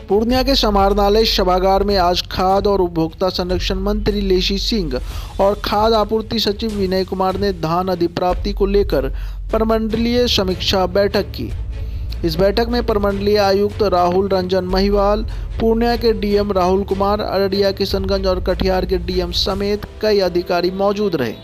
पूर्णिया के समाहरणालय सभागार में आज खाद्य और उपभोक्ता संरक्षण मंत्री लेसी सिंह और खाद्य आपूर्ति सचिव विनय कुमार ने धान अधिप्राप्ति को लेकर प्रमंडलीय समीक्षा बैठक की। इस बैठक में प्रमंडलीय आयुक्त राहुल रंजन महिवाल, पूर्णिया के डीएम राहुल कुमार, अररिया, किशनगंज और कटिहार के डीएम समेत कई अधिकारी मौजूद रहे।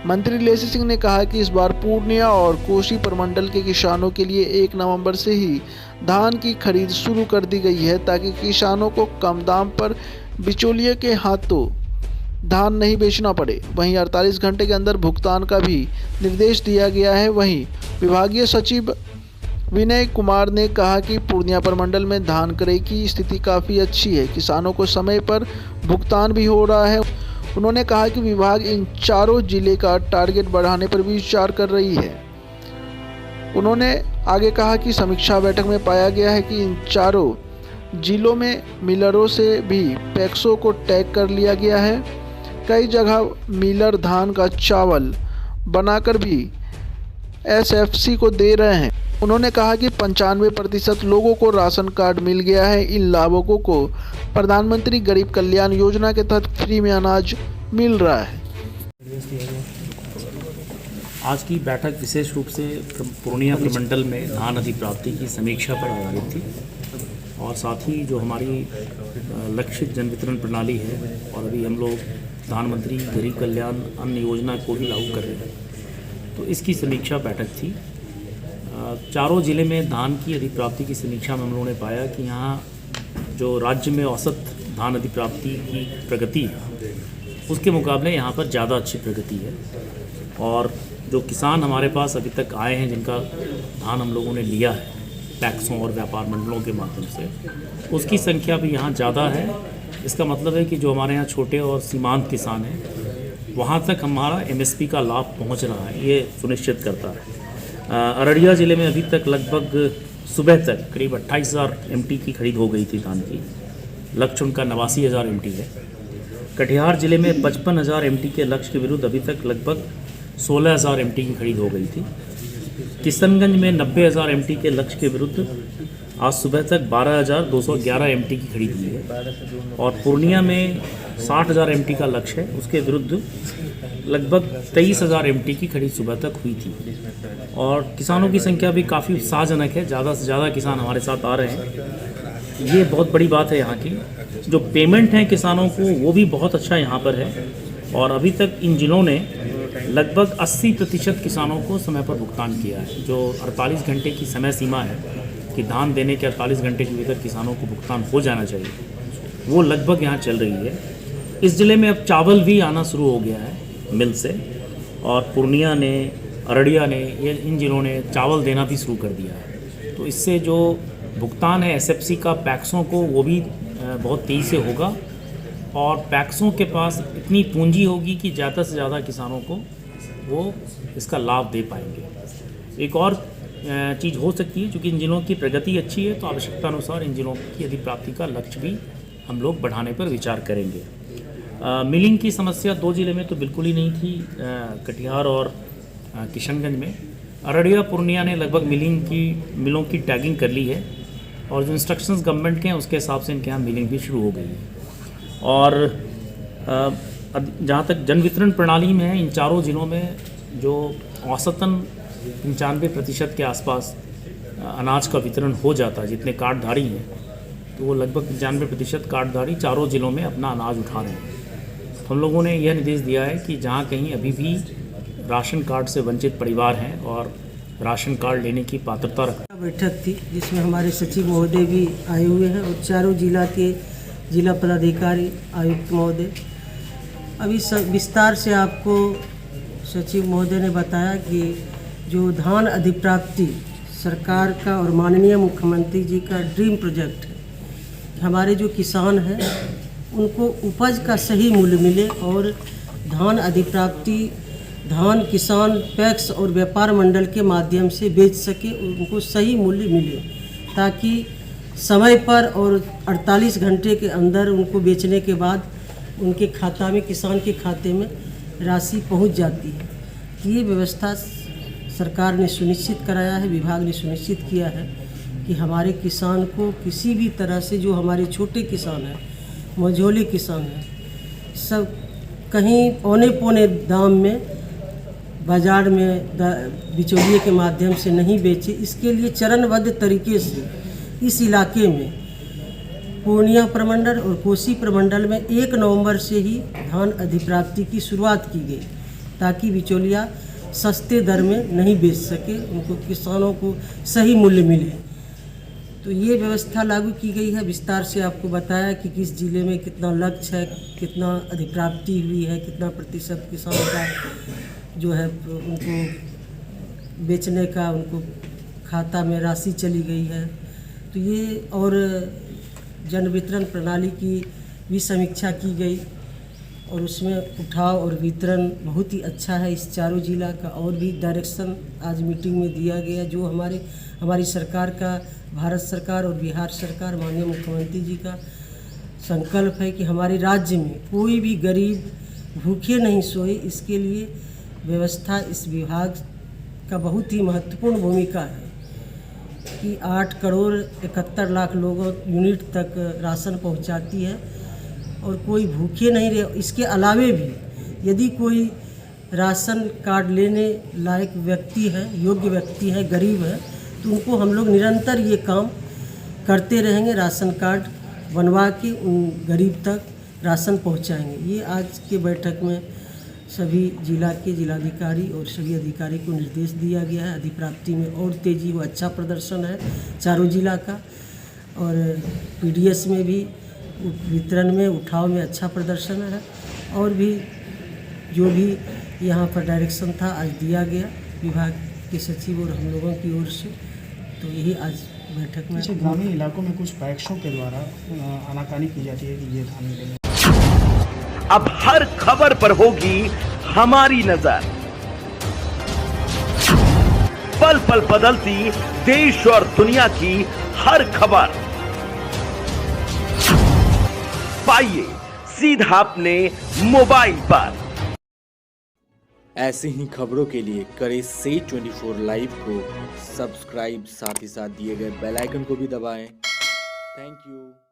मंत्री लेसी सिंह ने कहा कि इस बार पूर्णिया और कोसी प्रमंडल के किसानों के लिए 1 नवंबर से ही धान की खरीद शुरू कर दी गई है, ताकि किसानों को कम दाम पर बिचौलिए के हाथों धान नहीं बेचना पड़े। वहीं 48 घंटे के अंदर भुगतान का भी निर्देश दिया गया है। वहीं विभागीय सचिव विनय कुमार ने कहा कि पूर्णिया प्रमंडल में धान क्रय की स्थिति काफ़ी अच्छी है, किसानों को समय पर भुगतान भी हो रहा है। उन्होंने कहा कि विभाग इन चारों जिले का टारगेट बढ़ाने पर भी विचार कर रही है। उन्होंने आगे कहा कि समीक्षा बैठक में पाया गया है कि इन चारों जिलों में मिलरों से भी पैक्सों को टैग कर लिया गया है। कई जगह मिलर धान का चावल बनाकर भी एसएफसी को दे रहे हैं। उन्होंने कहा कि 95% लोगों को राशन कार्ड मिल गया है। इन लाभुकों को प्रधानमंत्री गरीब कल्याण योजना के तहत फ्री में अनाज मिल रहा है। आज की बैठक विशेष रूप से पूर्णिया प्रमंडल में धान अधिप्राप्ति की समीक्षा पर आधारित थी और साथ ही जो हमारी लक्षित जन वितरण प्रणाली है और अभी हम लोग प्रधानमंत्री गरीब कल्याण अन्न योजना को भी लागू कर रहे हैं, तो इसकी समीक्षा बैठक थी। चारों ज़िले में धान की अधिप्राप्ति की समीक्षा में हम लोगों ने पाया कि यहाँ जो राज्य में औसत धान अधिप्राप्ति की प्रगति है उसके मुकाबले यहाँ पर ज़्यादा अच्छी प्रगति है और जो किसान हमारे पास अभी तक आए हैं जिनका धान हम लोगों ने लिया है पैक्सों और व्यापार मंडलों के माध्यम से, उसकी संख्या भी यहाँ ज़्यादा है। इसका मतलब है कि जो हमारे यहाँ छोटे और सीमांत किसान हैं वहाँ तक हमारा एमएसपी का लाभ पहुँच रहा है, ये सुनिश्चित करता है। अररिया ज़िले में अभी तक लगभग सुबह तक करीब 28,000 MT की खरीद हो गई थी धान की। लक्ष्य उनका 89,000 MT है। कटिहार ज़िले में 55,000 MT के लक्ष्य के विरुद्ध अभी तक लगभग 16,000 MT की खरीद हो गई थी। किशनगंज में 90,000 MT के लक्ष्य के विरुद्ध आज सुबह तक 12,211 MT की खरीद हुई है और पूर्णिया में 60,000 MT का लक्ष्य है, उसके विरुद्ध लगभग 23,000 MT की खरीद सुबह तक हुई थी और किसानों की संख्या भी काफ़ी उत्साहजनक है। ज़्यादा से ज़्यादा किसान हमारे साथ आ रहे हैं, ये बहुत बड़ी बात है। यहाँ की जो पेमेंट है किसानों को वो भी बहुत अच्छा यहाँ पर है और अभी तक इन जिलों ने लगभग 80% किसानों को समय पर भुगतान किया है। जो 48 घंटे की समय सीमा है कि धान देने के 48 घंटे के भीतर किसानों को भुगतान हो जाना चाहिए, वो लगभग यहाँ चल रही है। इस ज़िले में अब चावल भी आना शुरू हो गया है मिल से और पूर्णिया ने, अररिया ने, ये इन जिलों ने चावल देना भी शुरू कर दिया है। तो इससे जो भुगतान है एसएफसी का पैक्सों को वो भी बहुत तेज़ी से होगा और पैक्सों के पास इतनी पूंजी होगी कि ज़्यादा से ज़्यादा किसानों को वो इसका लाभ दे पाएंगे। एक और चीज़ हो सकती है, चूँकि इन जिलों की प्रगति अच्छी है तो आवश्यकता अनुसार इन जिलों की अधिप्राप्ति का लक्ष्य भी हम लोग बढ़ाने पर विचार करेंगे। मिलिंग की समस्या 2 ज़िले में तो बिल्कुल ही नहीं थी, कटिहार और किशनगंज में। अररिया पूर्णिया ने लगभग मिलों की टैगिंग कर ली है और जो इंस्ट्रक्शंस गवर्नमेंट के हैं उसके हिसाब से इनके यहाँ मिलिंग भी शुरू हो गई है। और जहाँ तक जन वितरण प्रणाली में है, इन चारों ज़िलों में जो औसतन 95% के आसपास अनाज का वितरण हो जाता है। जितने कार्डधारी हैं तो वो लगभग 95% कार्डधारी चारों ज़िलों में अपना अनाज उठा रहे हैं। हम लोगों ने यह निर्देश दिया है कि जहाँ कहीं अभी भी राशन कार्ड से वंचित परिवार हैं और राशन कार्ड लेने की पात्रता रखते हैं। बैठक थी जिसमें हमारे सचिव महोदय भी आए हुए हैं और चारों जिला के जिला पदाधिकारी, आयुक्त महोदय। अभी विस्तार से आपको सचिव महोदय ने बताया कि जो धान अधिप्राप्ति सरकार का और माननीय मुख्यमंत्री जी का ड्रीम प्रोजेक्ट है। हमारे जो किसान हैं उनको उपज का सही मूल्य मिले और धान अधिप्राप्ति धान किसान पैक्स और व्यापार मंडल के माध्यम से बेच सके, उनको सही मूल्य मिले ताकि समय पर और 48 घंटे के अंदर उनको बेचने के बाद उनके खाता में, किसान के खाते में राशि पहुंच जाती है। ये व्यवस्था सरकार ने सुनिश्चित कराया है, विभाग ने सुनिश्चित किया है कि कि हमारे किसान को किसी भी तरह से, जो हमारे छोटे किसान हैं, मझोले किसान हैं, सब कहीं औने पौने दाम में बाज़ार में बिचौलिए के माध्यम से नहीं बेचे। इसके लिए चरणबद्ध तरीके से इस इलाके में पूर्णिया प्रमंडल और कोसी प्रमंडल में 1 नवंबर से ही धान अधिप्राप्ति की शुरुआत की गई, ताकि बिचौलिया सस्ते दर में नहीं बेच सके, उनको किसानों को सही मूल्य मिले। तो ये व्यवस्था लागू की गई है। विस्तार से आपको बताया कि किस ज़िले में कितना लक्ष्य है, कितना अधिप्राप्ति हुई है, कितना प्रतिशत किसानों का जो है उनको बेचने का उनको खाता में राशि चली गई है। तो ये और जन वितरण प्रणाली की भी समीक्षा की गई और उसमें उठाव और वितरण बहुत ही अच्छा है इस चारों जिला का। और भी डायरेक्शन आज मीटिंग में दिया गया, जो हमारी सरकार का, भारत सरकार और बिहार सरकार, माननीय मुख्यमंत्री जी का संकल्प है कि हमारे राज्य में कोई भी गरीब भूखे नहीं सोए। इसके लिए व्यवस्था इस विभाग का बहुत ही महत्वपूर्ण भूमिका है कि 8 करोड़ 71 लाख लोगों यूनिट तक राशन पहुंचाती है और कोई भूखे नहीं रहे। इसके अलावे भी यदि कोई राशन कार्ड लेने लायक व्यक्ति है, योग्य व्यक्ति है, गरीब है, तो उनको हम लोग निरंतर ये काम करते रहेंगे। राशन कार्ड बनवा के उन गरीब तक राशन पहुंचाएंगे। ये आज के बैठक में सभी जिला के जिलाधिकारी और सभी अधिकारी को निर्देश दिया गया है। अधिप्राप्ति में और तेज़ी हो, अच्छा प्रदर्शन है चारों जिला का। और पीडीएस में भी वितरण में, उठाव में अच्छा प्रदर्शन है। और भी जो भी यहाँ पर डायरेक्शन था आज दिया गया विभाग के सचिव और हम लोगों की ओर से। तो यही आज बैठक में। ग्रामीण इलाकों में कुछ पैक्सों के द्वारा आनाकानी की जाती है कि ये धान मिलेंगे। अब हर खबर पर होगी हमारी नजर। पल पल बदलती देश और दुनिया की हर खबर पाइए सीधा अपने मोबाइल पर। ऐसे ही खबरों के लिए करें से 24 लाइव को सब्सक्राइब, साथ ही साथ दिए गए बेल आइकन को भी दबाएं। Thank you.